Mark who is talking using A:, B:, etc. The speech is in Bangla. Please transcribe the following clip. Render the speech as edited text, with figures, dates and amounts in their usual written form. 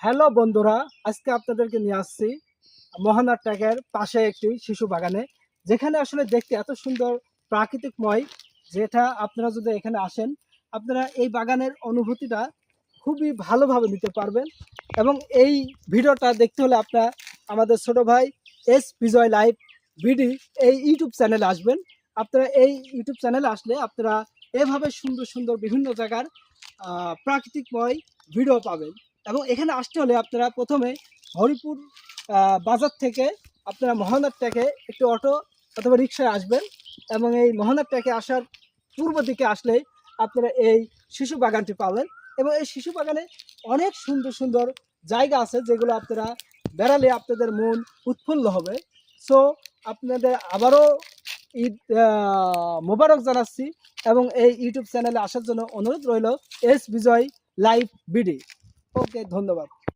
A: হ্যালো বন্ধুরা, আজকে আপনাদেরকে নিয়ে আসছি মোহনার ট্যাগের পাশে একটি শিশু বাগানে, যেখানে আসলে দেখতে এত সুন্দর প্রাকৃতিকময়, যেটা আপনারা যদি এখানে আসেন আপনারা এই বাগানের অনুভূতিটা খুবই ভালোভাবে নিতে পারবেন। এবং এই ভিডিওটা দেখতে হলে আপনারা আমাদের ছোট ভাই এস বিজয় লাইভ বিডি এই ইউটিউব চ্যানেলে আসবেন। আপনারা এই ইউটিউব চ্যানেলে আসলে আপনারা এভাবে সুন্দর সুন্দর বিভিন্ন জায়গার প্রাকৃতিকময় ভিডিও পাবেন। এবং এখানে আসতে হলে আপনারা প্রথমে হরিপুর বাজার থেকে আপনারা মোহনার ট্যাগে একটি অটো অথবা রিক্সায় আসবেন, এবং এই মোহনার ট্যাগে আসার পূর্ব দিকে আসলেই আপনারা এই শিশু বাগানটি পাবেন। এবং এই শিশু বাগানে অনেক সুন্দর সুন্দর জায়গা আছে, যেগুলো আপনারা বেড়ালে আপনাদের মন উৎফুল্ল হবে। সো আপনাদের আবারও ঈদ মোবারক জানাচ্ছি, এবং এই ইউটিউব চ্যানেলে আসার জন্য অনুরোধ রইল এস বিজয় লাইভ বিডি। ওকে, ধন্যবাদ।